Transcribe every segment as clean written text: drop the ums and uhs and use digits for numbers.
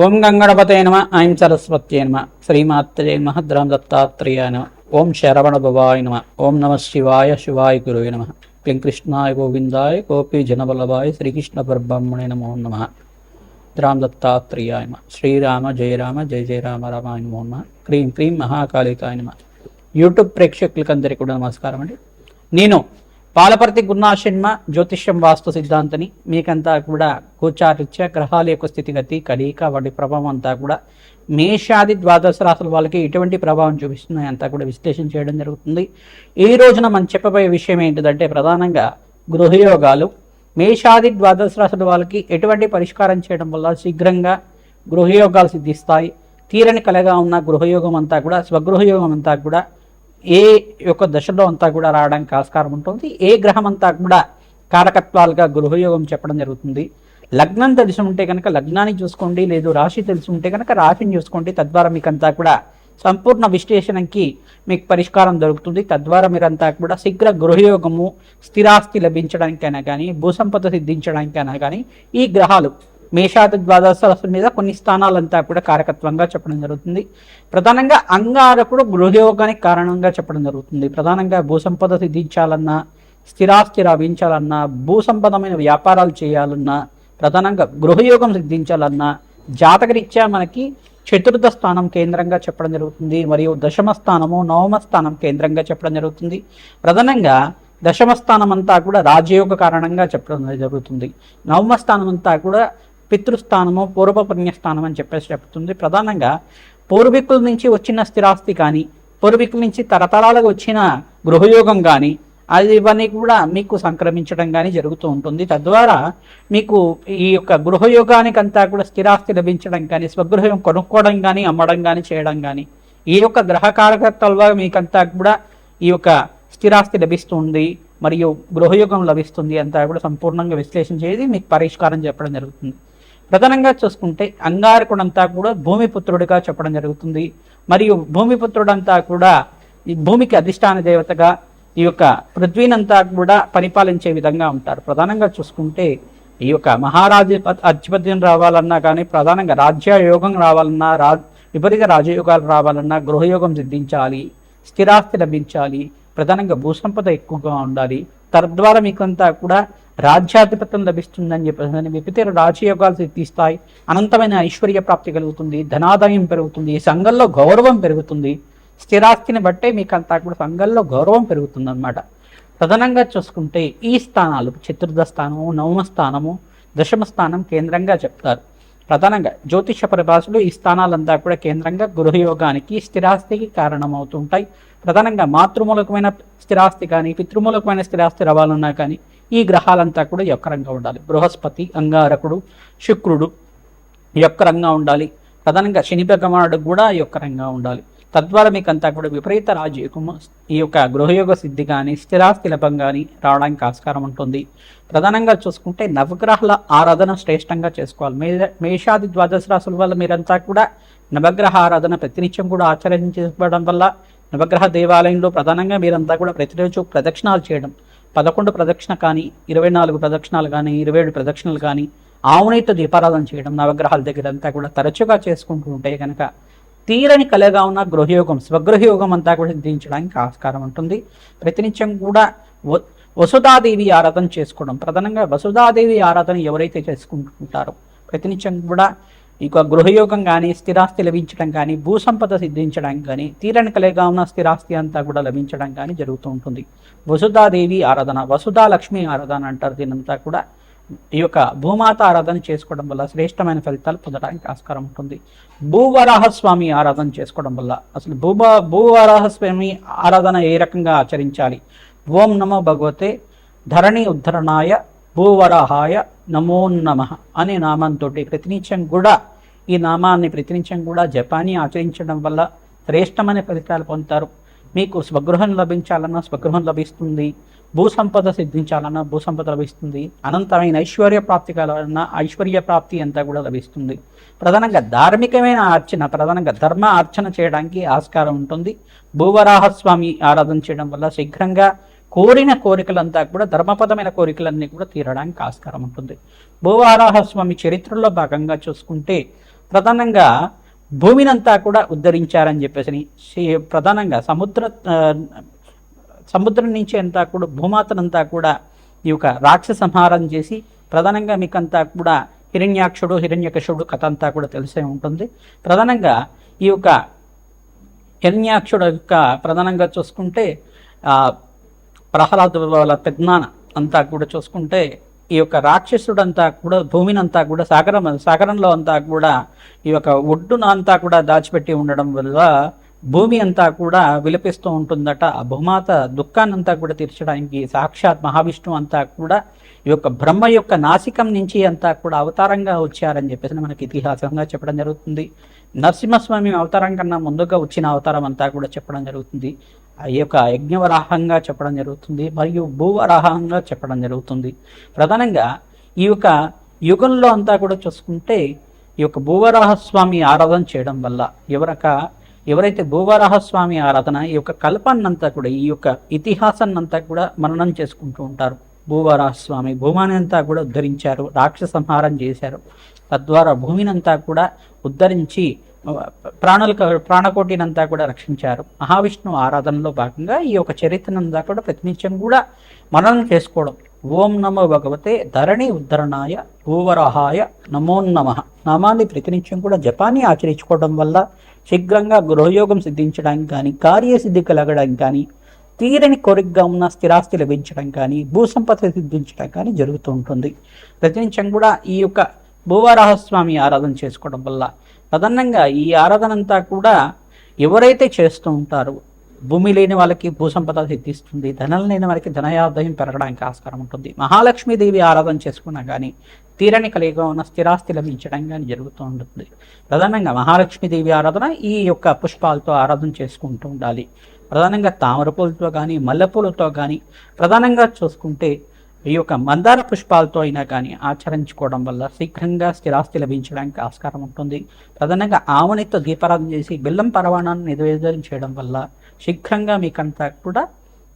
ఓం గంగణపతే నమ. ఐం సరస్వత్యే నమ. శ్రీమాత్రే నమ. ద్రాం దత్తాత్రేయాయ నమ. ఓం శరవణ భవాయ నమ. ఓం నమ శివాయ శివాయ గురువే నమ. క్లీం కృష్ణాయ గోవిందాయ గోపీ జనవల్లభాయ శ్రీకృష్ణ పరబ్రహ్మణే నమో నమ. ద్రాం దత్తాత్రేయాయ నమ. శ్రీరామ జయ రామ జయ జయ రామ రామాయ నమో నమ. క్రీం క్రీం మహాకాళికాయ నమ. యూట్యూబ్ ప్రేక్షకులకందరికీ కూడా నమస్కారం అండి. నేను పాలపర్తి గురునాశన్మ జ్యోతిష్యం వాస్తు సిద్ధాంతని మీకంతా కూడా గోచారిత్య గ్రహాల యొక్క స్థితిగతి కలయిక వాటి ప్రభావం అంతా కూడా మేషాది ద్వాదశ రాశుల వాళ్ళకి ఎటువంటి ప్రభావం చూపిస్తున్నాయి అంతా కూడా విశ్లేషణ చేయడం జరుగుతుంది. ఈ రోజున మనం చెప్పబోయే విషయం ఏంటిదంటే ప్రధానంగా గృహయోగాలు మేషాది ద్వాదశ రాశుల వాళ్ళకి ఎటువంటి పరిష్కారం చేయడం వల్ల శీఘ్రంగా గృహయోగాలు సిద్ధిస్తాయి. తీరని కలగా ఉన్న గృహయోగం అంతా కూడా స్వగృహయోగం అంతా కూడా ఏ యొక్క దశలో అంతా కూడా రావడానికి ఆస్కారం ఉంటుంది. ఏ గ్రహం అంతా కూడా కారకత్వాలుగా గృహయోగం చెప్పడం జరుగుతుంది. లగ్నం తెలిసి ఉంటే కనుక లగ్నాన్ని చూసుకోండి, లేదు రాశి తెలిసి ఉంటే కనుక రాశిని చూసుకోండి. తద్వారా మీకంతా కూడా సంపూర్ణ విశ్లేషణకి మీకు పరిష్కారం దొరుకుతుంది. తద్వారా మీరంతా కూడా శీఘ్ర గృహయోగము స్థిరాస్తి లభించడానికైనా కానీ భూసంపద సిద్ధించడానికైనా కానీ ఈ గ్రహాలు మేషాది ద్వాదశ రాశుల మీద కొన్ని స్థానాలంతా కూడా కారకత్వంగా చెప్పడం జరుగుతుంది. ప్రధానంగా అంగారకుడు గృహయోగానికి కారణంగా చెప్పడం జరుగుతుంది. ప్రధానంగా భూసంపద సిద్ధించాలన్నా, స్థిరాస్తి లభించాలన్నా, భూసంపదమైన వ్యాపారాలు చేయాలన్నా, ప్రధానంగా గృహయోగం సిద్ధించాలన్నా జాతకరీత్యా మనకి చతుర్థ స్థానం కేంద్రంగా చెప్పడం జరుగుతుంది. మరియు దశమ స్థానము నవమ స్థానం కేంద్రంగా చెప్పడం జరుగుతుంది. ప్రధానంగా దశమ స్థానం అంతా కూడా రాజయోగ కారణంగా చెప్పడం జరుగుతుంది. నవమ స్థానం అంతా కూడా పితృస్థానము పూర్వ పుణ్యస్థానం అని చెప్తుంది. ప్రధానంగా పూర్వీకుల నుంచి వచ్చిన స్థిరాస్తి కానీ పూర్వీకుల నుంచి తరతరాలకు వచ్చిన గృహయోగం కానీ అది ఇవన్నీ కూడా మీకు సంక్రమించడం కానీ జరుగుతూ ఉంటుంది. తద్వారా మీకు ఈ యొక్క గృహయోగానికి అంతా కూడా స్థిరాస్తి లభించడం కానీ స్వగృహం కొనుక్కోవడం కానీ అమ్మడం కానీ చేయడం కానీ ఈ యొక్క గ్రహకారకత్వాల మీకంతా కూడా ఈ యొక్క స్థిరాస్తి లభిస్తుంది మరియు గృహయోగం లభిస్తుంది అంతా కూడా సంపూర్ణంగా విశ్లేషణ చేసి మీకు పరిష్కారం చెప్పడం జరుగుతుంది. ప్రధానంగా చూసుకుంటే అంగారకుడంతా కూడా భూమిపుత్రుడిగా చెప్పడం జరుగుతుంది. మరియు భూమిపుత్రుడంతా కూడా ఈ భూమికి అధిష్టాన దేవతగా ఈ యొక్క పృథ్వీనంతా కూడా పరిపాలించే విధంగా ఉంటారు. ప్రధానంగా చూసుకుంటే ఈ యొక్క అధిపత్యం రావాలన్నా కానీ ప్రధానంగా రాజ్యయోగం రావాలన్నా విపరీత రాజయోగాలు రావాలన్నా గృహయోగం సిద్ధించాలి, స్థిరాస్తి లభించాలి, ప్రధానంగా భూసంపద ఎక్కువగా ఉండాలి. తద్వారా మీకంతా కూడా రాజ్యాధిపత్యం లభిస్తుందని చెప్పేసి విపరీత రాజయోగాలు సిద్ధిస్తాయి. అనంతమైన ఐశ్వర్య ప్రాప్తి కలుగుతుంది, ధనాదాయం పెరుగుతుంది, సంఘంలో గౌరవం పెరుగుతుంది. స్థిరాస్తిని బట్టే మీకంతా కూడా సంఘంలో గౌరవం పెరుగుతుంది అన్నమాట. ప్రధానంగా చూసుకుంటే ఈ స్థానాలు చతుర్థ స్థానము, నవమ స్థానము, దశమ స్థానం కేంద్రంగా చెప్తారు. ప్రధానంగా జ్యోతిష పరిభాషలు ఈ స్థానాలంతా కూడా కేంద్రంగా గృహయోగానికి స్థిరాస్తికి కారణమవుతుంటాయి. ప్రధానంగా మాతృమూలకమైన స్థిరాస్తి కానీ పితృమూలకమైన స్థిరాస్తి రావాలన్నా కానీ ఈ గ్రహాలంతా కూడా యొక్కరంగా ఉండాలి. బృహస్పతి, అంగారకుడు, శుక్రుడు యొక్కరంగా ఉండాలి. ప్రధానంగా శని భగవానుడు కూడా యొక్కరంగా ఉండాలి. తద్వారా మీకు అంతా కూడా విపరీత రాజయోగము ఈ యొక్క గృహయోగ సిద్ధి కానీ స్థిరాస్తి లభం కానీ రావడానికి ఆస్కారం ఉంటుంది. ప్రధానంగా చూసుకుంటే నవగ్రహాల ఆరాధన శ్రేష్టంగా చేసుకోవాలి. మేషాది ద్వాదశ రాశుల వల్ల మీరంతా కూడా నవగ్రహ ఆరాధన ప్రతినిత్యం కూడా ఆచరించడం వల్ల నవగ్రహ దేవాలయంలో ప్రధానంగా మీరంతా కూడా ప్రతిరోజు ప్రదక్షిణాలు చేయడం, 11 ప్రదక్షిణ కానీ 24 ప్రదక్షిణాలు కానీ 27 ప్రదక్షిణలు కానీ ఆవునేతో దీపారాధన చేయడం నవగ్రహాల దగ్గర అంతా కూడా తరచుగా చేసుకుంటూ ఉంటే కనుక తీరని కలగా ఉన్న గృహయోగం స్వగృహయోగం అంతా కూడా సిద్ధించడానికి ఆస్కారం ఉంటుంది. ప్రతినిత్యం కూడా వసుధాదేవి ఆరాధన చేసుకోవడం, ప్రధానంగా వసుధాదేవి ఆరాధన ఎవరైతే చేసుకుంటుంటారో ప్రతినిత్యం కూడా ఈ గృహయోగం కానీ స్థిరాస్తి లభించడం కానీ భూసంపద సిద్ధించడానికి కానీ తీరని కలగా ఉన్న స్థిరాస్తి అంతా కూడా లభించడం కానీ జరుగుతూ ఉంటుంది. వసుధాదేవి ఆరాధన, వసుధా లక్ష్మి ఆరాధన అంటారు. దీనంతా కూడా ఈ యొక్క భూమాత ఆరాధన చేసుకోవడం వల్ల శ్రేష్టమైన ఫలితాలు పొందడానికి ఆస్కారం ఉంటుంది. భూవరాహస్వామి ఆరాధన చేసుకోవడం వల్ల అసలు భూవరాహస్వామి ఆరాధన ఏ రకంగా ఆచరించాలి? ఓం నమో భగవతే ధరణి ఉద్ధరణాయ భూవరాహాయ నమో నమః అనే నామంతో ప్రతినిత్యం కూడా ఈ నామాన్ని ప్రతినిత్యం కూడా జపాన్ని ఆచరించడం వల్ల శ్రేష్టమైన ఫలితాలు పొందుతారు. మీకు స్వగృహం లభించాలన్నా స్వగృహం లభిస్తుంది, భూసంపద సిద్ధించాలన్నా భూసంపద లభిస్తుంది, అనంతమైన ఐశ్వర్య ప్రాప్తి కావాలన్నా ఐశ్వర్య ప్రాప్తి అంతా కూడా లభిస్తుంది. ప్రధానంగా ధార్మికమైన అర్చన, ప్రధానంగా ధర్మ అర్చన చేయడానికి ఆస్కారం ఉంటుంది. భూవరాహస్వామి ఆరాధన చేయడం వల్ల శీఘ్రంగా కోరిన కోరికలంతా కూడా ధర్మపదమైన కోరికలన్నీ కూడా తీరడానికి ఆస్కారం ఉంటుంది. భూవరాహస్వామి చరిత్రలో భాగంగా చూసుకుంటే ప్రధానంగా భూమినంతా కూడా ఉద్ధరించారని చెప్పేసి ప్రధానంగా సముద్రం నుంచి అంతా కూడా భూమాతనంతా కూడా ఈ యొక్క రాక్షస సంహారం చేసి ప్రధానంగా మీకంతా కూడా హిరణ్యాక్షుడు హిరణ్యకశుడు కథ అంతా కూడా తెలిసే ఉంటుంది. ప్రధానంగా ఈ యొక్క హిరణ్యాక్షుడు యొక్క ప్రధానంగా చూసుకుంటే ప్రహ్లాద వాళ్ళ పెద్దనాన్న అంతా కూడా చూసుకుంటే ఈ యొక్క రాక్షసుడంతా కూడా భూమినంతా కూడా సాగరంలో అంతా కూడా ఈ యొక్క ఒడ్డున అంతా కూడా దాచిపెట్టి ఉండడం వల్ల భూమి అంతా కూడా విలపిస్తూ ఉంటుందట. ఆ భూమాత దుఃఖాన్నంతా కూడా తీర్చడానికి సాక్షాత్ మహావిష్ణువు అంతా కూడా ఈ యొక్క బ్రహ్మ యొక్క నాసికం నుంచి అంతా కూడా అవతారంగా వచ్చారని చెప్పేసి మనకి ఇతిహాసంగా చెప్పడం జరుగుతుంది. నరసింహస్వామి అవతారం కన్నా ముందుగా వచ్చిన అవతారం అంతా కూడా చెప్పడం జరుగుతుంది. ఈ యొక్క యజ్ఞవరాహంగా చెప్పడం జరుగుతుంది, మరియు భూవరాహంగా చెప్పడం జరుగుతుంది. ప్రధానంగా ఈ యొక్క యుగంలో అంతా కూడా చూసుకుంటే ఈ యొక్క భూవరాహస్వామి ఆరాధన చేయడం వల్ల ఎవరైతే భూవరాహస్వామి ఆరాధన ఈ యొక్క కల్పాన్నంతా కూడా ఈ యొక్క ఇతిహాసాన్నంతా కూడా మననం చేసుకుంటూ ఉంటారు. భూవరాహస్వామి భూమాని అంతా కూడా ఉద్ధరించారు, రాక్షస సంహారం చేశారు. తద్వారా భూమినంతా కూడా ఉద్ధరించి ప్రాణకోటినంతా కూడా రక్షించారు. మహావిష్ణువు ఆరాధనలో భాగంగా ఈ యొక్క చరిత్రనంతా కూడా ప్రతినిత్యం కూడా మననం చేసుకోవడం. ఓం నమో భగవతే ధరణి ఉద్ధరణాయ భూవరాహాయ నమో నమః నామాన్ని ప్రతినిత్యం కూడా జపాన్ని ఆచరించుకోవడం వల్ల శీఘ్రంగా గృహయోగం సిద్ధించడానికి కానీ, కార్యసిద్ధి కలగడానికి కానీ, తీరని కోరికగా ఉన్న స్థిరాస్తి లభించడం కానీ, భూసంపద సిద్ధించడం కానీ జరుగుతూ ఉంటుంది. ప్రతినిత్యం కూడా ఈ యొక్క భూవరాహస్వామి ఆరాధన చేసుకోవడం వల్ల ప్రధానంగా ఈ ఆరాధన అంతా కూడా ఎవరైతే చేస్తూ ఉంటారో భూమి లేని వాళ్ళకి భూసంపద సిద్ధిస్తుంది, ధనం లేని వారికి ధనయాదాయం పెరగడానికి ఆస్కారం ఉంటుంది. మహాలక్ష్మీదేవి ఆరాధన చేసుకున్నా కానీ తీరని కలిగిగా ఉన్న స్థిరాస్తి లభించడం కానీ జరుగుతూ ఉంటుంది. ప్రధానంగా మహాలక్ష్మీదేవి ఆరాధన ఈ యొక్క పుష్పాలతో ఆరాధన చేసుకుంటూ ఉండాలి. ప్రధానంగా తామర పూలతో కానీ, మల్లెపూలతో కానీ, ప్రధానంగా చూసుకుంటే ఈ యొక్క మందార పుష్పాలతో అయినా కానీ ఆచరించుకోవడం వల్ల శీఘ్రంగా స్థిరాస్తి లభించడానికి ఆస్కారం ఉంటుంది. ప్రధానంగా ఆవునితో దీపారాధన చేసి బెల్లం పరవాణాన్ని నివేదన చేయడం వల్ల శీఘ్రంగా మీకంతా కూడా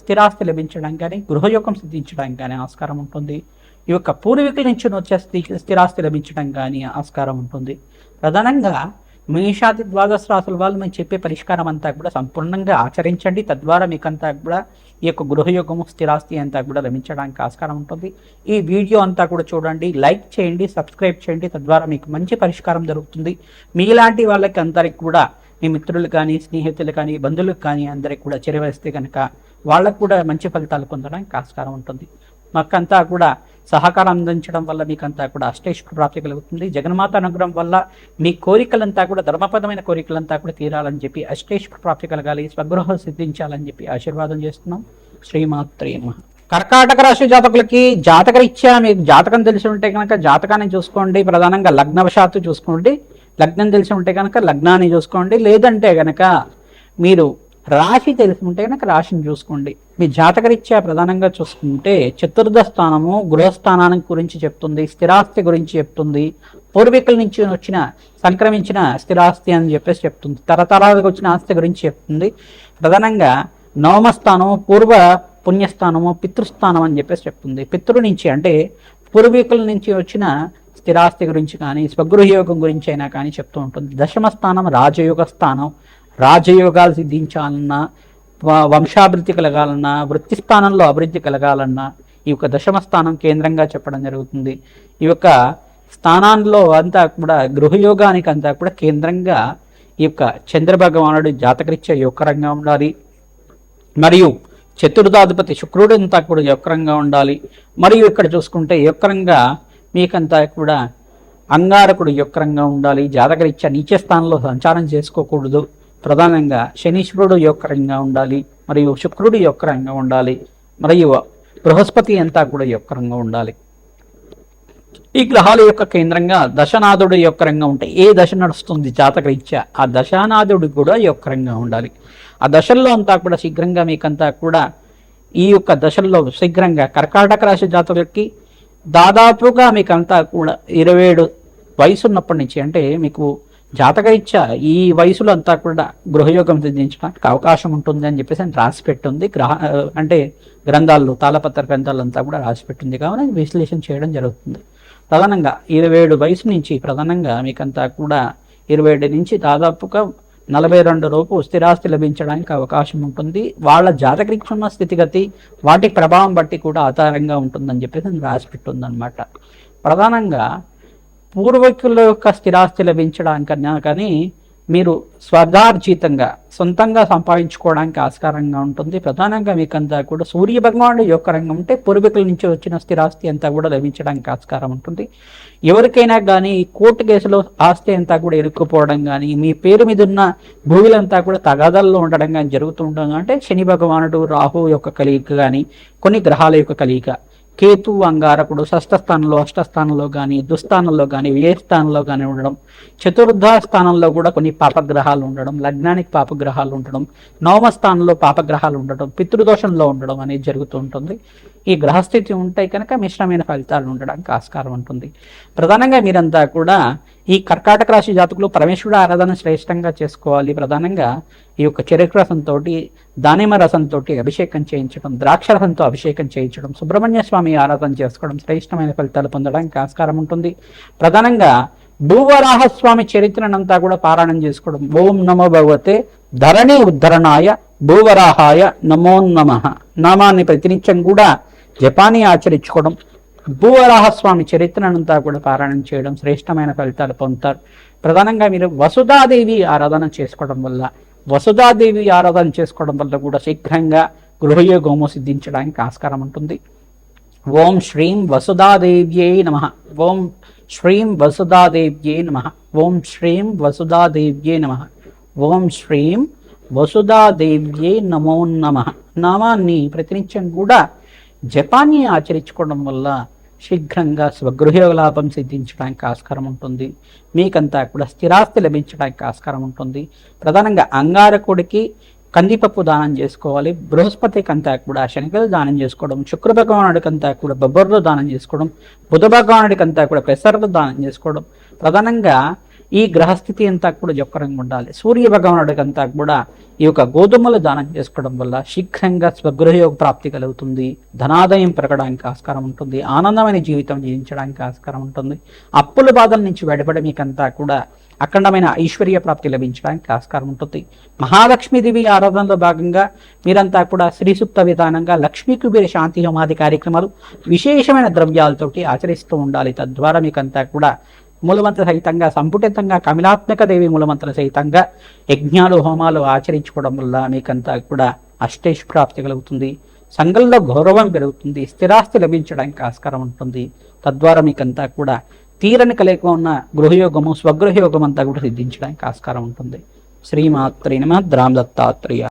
స్థిరాస్తి లభించడానికి కానీ, గృహయోగం సిద్ధించడానికి కానీ ఆస్కారం ఉంటుంది. ఈ యొక్క పూర్వీకుల నుంచి వచ్చే స్థిరాస్తి లభించడం కానీ ఆస్కారం ఉంటుంది. ప్రధానంగా మేషాది ద్వాదశ రాశుల వాళ్ళు మేము చెప్పే పరిష్కారం అంతా కూడా సంపూర్ణంగా ఆచరించండి. తద్వారా మీకంతా కూడా ఈ యొక్క గృహయోగము స్థిరాస్తి అంతా కూడా లభించడానికి ఆస్కారం ఉంటుంది. ఈ వీడియో అంతా కూడా చూడండి, లైక్ చేయండి, సబ్స్క్రైబ్ చేయండి. తద్వారా మీకు మంచి పరిష్కారం దొరుకుతుంది. మీలాంటి వాళ్ళకి అందరికి కూడా మీ మిత్రులు కానీ, స్నేహితులు కానీ, బంధువులకు కానీ అందరికి కూడా చేరవేస్తే కనుక వాళ్ళకు కూడా మంచి ఫలితాలు పొందడానికి ఆస్కారం ఉంటుంది. మాకంతా కూడా సహకారం అందించడం వల్ల మీకంతా కూడా అష్టైశ్వర్య ప్రాప్తి కలుగుతుంది. జగన్మాత అనుగ్రహం వల్ల మీ కోరికలంతా కూడా ధర్మపదమైన కోరికలంతా కూడా తీరాలని చెప్పి అష్టైశ్వర్య ప్రాప్తి కలగాలి, స్వగృహం సిద్ధించాలని చెప్పి ఆశీర్వాదం చేస్తున్నాం. శ్రీమాత్రే నమః. కర్కాటక రాశి జాతకులకి జాతకరీత్యా మీకు జాతకం తెలిసి ఉంటే కనుక జాతకాన్ని చూసుకోండి. ప్రధానంగా లగ్నవశాత్తు చూసుకోండి. లగ్నం తెలిసి ఉంటే కనుక లగ్నాన్ని చూసుకోండి. లేదంటే కనుక మీరు రాశి తెలిసి ఉంటే కనుక రాశిని చూసుకోండి. మీ జాతకరీత్యా ప్రధానంగా చూసుకుంటే చతుర్థ స్థానము గృహస్థానానికి గురించి చెప్తుంది, స్థిరాస్తి గురించి చెప్తుంది, పూర్వీకుల నుంచి వచ్చిన సంక్రమించిన స్థిరాస్తి అని చెప్పేసి చెప్తుంది, తరతరాలకు వచ్చిన ఆస్తి గురించి చెప్తుంది. ప్రధానంగా నవమస్థానము పూర్వ పుణ్యస్థానము పితృస్థానం అని చెప్పేసి చెప్తుంది. పితృ నుంచి అంటే పూర్వీకుల నుంచి వచ్చిన స్థిరాస్తి గురించి కానీ, స్వగృహయోగం గురించి అయినా కానీ చెప్తూ ఉంటుంది. దశమ స్థానం రాజయోగ స్థానం. రాజయోగాలు సిద్ధించాలన్నా, వంశాభివృద్ధి కలగాలన్నా, వృత్తి స్థానంలో అభివృద్ధి కలగాలన్నా ఈ యొక్క దశమ స్థానం కేంద్రంగా చెప్పడం జరుగుతుంది. ఈ యొక్క స్థానాల్లో అంతా కూడా గృహయోగానికి అంతా కూడా కేంద్రంగా ఈ యొక్క చంద్రభగవానుడు జాతకరీత్యా యోగకరంగా ఉండాలి. మరియు చతుర్థాధిపతి శుక్రుడు అంతా కూడా యోగకరంగా ఉండాలి. మరియు ఇక్కడ చూసుకుంటే యోగకరంగా మీకంతా కూడా అంగారకుడు యోగకరంగా ఉండాలి. జాతకరీత్యా నీచ స్థానంలో సంచారం చేసుకోకూడదు. ప్రధానంగా శనీశ్వరుడు యోగకరంగా ఉండాలి, మరియు శుక్రుడు యోగకరంగా ఉండాలి, మరియు బృహస్పతి అంతా కూడా యోగకరంగా ఉండాలి. ఈ గ్రహాల యొక్క కేంద్రంగా దశనాథుడు యోగకరంగా ఉంటే ఏ దశ నడుస్తుంది జాతకరీత్యా ఆ దశానాథుడు కూడా యోగకరంగా ఉండాలి. ఆ దశల్లో అంతా కూడా శీఘ్రంగా మీకంతా కూడా ఈ యొక్క దశల్లో శీఘ్రంగా కర్కాటక రాశి జాతకులకి దాదాపుగా మీకంతా కూడా 27 వయసు ఉన్నప్పటి నుంచి అంటే మీకు జాతకరీత్యా ఈ వయసులో అంతా కూడా గృహయోగం సిద్ధించడానికి అవకాశం ఉంటుంది అని చెప్పేసి రాసి పెట్టుంది. అంటే గ్రంథాల్లో తాళపత్ర గ్రంథాలు అంతా కూడా రాసి పెట్టింది. కావున విశ్లేషణ చేయడం జరుగుతుంది. ప్రధానంగా 27 వయసు నుంచి ప్రధానంగా మీకంతా కూడా 27 నుంచి దాదాపుగా 42 లోపు స్థిరాస్తి లభించడానికి అవకాశం ఉంటుంది. వాళ్ళ జాతకరీత్యా ఉన్న స్థితిగతి వాటి ప్రభావం బట్టి కూడా ఆధారంగా ఉంటుందని చెప్పేసి రాసి పెట్టుందన్నమాట. ప్రధానంగా పూర్వీకుల యొక్క స్థిరాస్తి లభించడానికన్నా కానీ మీరు స్వర్గార్జితంగా సొంతంగా సంపాదించుకోవడానికి ఆస్కారంగా ఉంటుంది. ప్రధానంగా మీకంతా కూడా సూర్య భగవానుడు యొక్క రంగం ఉంటే పూర్వీకుల నుంచి వచ్చిన స్థిరాస్తి అంతా కూడా లభించడానికి ఆస్కారం ఉంటుంది. ఎవరికైనా కానీ కోర్టు కేసులో ఆస్తి అంతా కూడా ఇరుక్కుపోవడం కానీ, మీ పేరు మీద ఉన్న భూములంతా కూడా తగాదాల్లో ఉండడం కానీ జరుగుతూ ఉండడం అంటే శని భగవానుడు రాహు యొక్క కలయిక కానీ, కొన్ని గ్రహాల యొక్క కలయిక, కేతు అంగారకుడు షష్ఠస్థానంలో అష్టస్థానంలో కానీ, దుస్థానంలో కానీ, వ్యయస్థానంలో కానీ ఉండడం, చతుర్థ స్థానంలో కూడా కొన్ని పాపగ్రహాలు ఉండడం, లగ్నానికి పాపగ్రహాలు ఉండడం, నవమ స్థానంలో పాపగ్రహాలు ఉండడం, పితృదోషంలో ఉండడం అనేది జరుగుతూ ఉంటుంది. ఈ గ్రహస్థితి ఉంటే కనుక మిశ్రమైన ఫలితాలు ఉండడానికి ఆస్కారం ఉంటుంది. ప్రధానంగా మీరంతా కూడా ఈ కర్కాటక రాశి జాతకులు పరమేశ్వరుడు ఆరాధన శ్రేష్టంగా చేసుకోవాలి. ప్రధానంగా ఈ యొక్క చెరుకు రసంతో, దానిమ్మ రసంతో అభిషేకం చేయించడం, ద్రాక్ష రసంతో అభిషేకం చేయించడం, సుబ్రహ్మణ్య స్వామి ఆరాధన చేసుకోవడం శ్రేష్టమైన ఫలితాలు పొందడానికి ఆస్కారం ఉంటుంది. ప్రధానంగా భూవరాహస్వామి చరిత్రనంతా కూడా పారాయణం చేసుకోవడం. ఓం నమో భగవతే ధరణి ఉద్ధరణాయ భూవరాహాయ నమో నమః నామాన్ని ప్రతినిత్యం కూడా జపాన్ని ఆచరించుకోవడం, భూవరాహస్వామి చరిత్రనంతా కూడా పారాయణం చేయడం శ్రేష్టమైన ఫలితాలు పొందుతారు. ప్రధానంగా మీరు వసుధాదేవి ఆరాధన చేసుకోవడం వల్ల కూడా శీఘ్రంగా గృహయోగము సిద్ధించడానికి ఆస్కారం ఉంటుంది. ఓం శ్రీం వసుధాదేవ్యై నమః. ఓం శ్రీం వసుధాదేవ్యై నమః. ఓం శ్రీం వసుధాదేవ్యై నమః. ఓం శ్రీం వసుధాదేవ్యై నమో నమః నామాన్ని ప్రతినిత్యం కూడా జపాన్ని ఆచరించుకోవడం వల్ల శీఘ్రంగా స్వగృహయోగ లాభం సిద్ధించడానికి ఆస్కారం ఉంటుంది. మీకంతా కూడా స్థిరాస్తి లభించడానికి ఆస్కారం ఉంటుంది. ప్రధానంగా అంగారకుడికి కందిపప్పు దానం చేసుకోవాలి. బృహస్పతికి అంతా కూడా శనగలు దానం చేసుకోవడం, శుక్ర భగవానుడికి అంతా కూడా బొబ్బర్లు దానం చేసుకోవడం, బుధ భగవానుడికి అంతా కూడా పెసరలు దానం చేసుకోవడం. ప్రధానంగా ఈ గ్రహస్థితి అంతా కూడా జొక్కరంగా ఉండాలి. సూర్య భగవానుడికి అంతా కూడా ఈ యొక్క గోధుమలు దానం చేసుకోవడం వల్ల శీఘ్రంగా స్వగృహయోగ ప్రాప్తి కలుగుతుంది. ధనాదాయం పెరగడానికి ఆస్కారం ఉంటుంది. ఆనందమైన జీవితం జీవించడానికి ఆస్కారం ఉంటుంది. అప్పుల బాధల నుంచి బయటపడి మీకంతా కూడా అఖండమైన ఐశ్వర్య ప్రాప్తి లభించడానికి ఆస్కారం ఉంటుంది. మహాలక్ష్మీదేవి ఆరాధనలో భాగంగా మీరంతా కూడా శ్రీ సూక్త విధానంగా లక్ష్మీ కుబేర శాంతి హోమాది కార్యక్రమాలు విశేషమైన ద్రవ్యాలతోటి ఆచరిస్తూ ఉండాలి. తద్వారా మీకంతా కూడా మూలమంత్ర సహితంగా సంపుటితంగా కమిలాత్మక దేవి మూలమంత్ర సహితంగా యజ్ఞాలు హోమాలు ఆచరించుకోవడం వల్ల మీకంతా కూడా అష్టేష్ ప్రాప్తి కలుగుతుంది. సంఘంలో గౌరవం పెరుగుతుంది. స్థిరాస్తి లభించడానికి ఆస్కారం ఉంటుంది. తద్వారా మీకంతా కూడా తీరని కలయిక ఉన్న గృహయోగము స్వగృహయోగం అంతా కూడా సిద్ధించడానికి ఆస్కారం ఉంటుంది. శ్రీమాత్రే నమః. రామ్ దత్తాత్రేయ.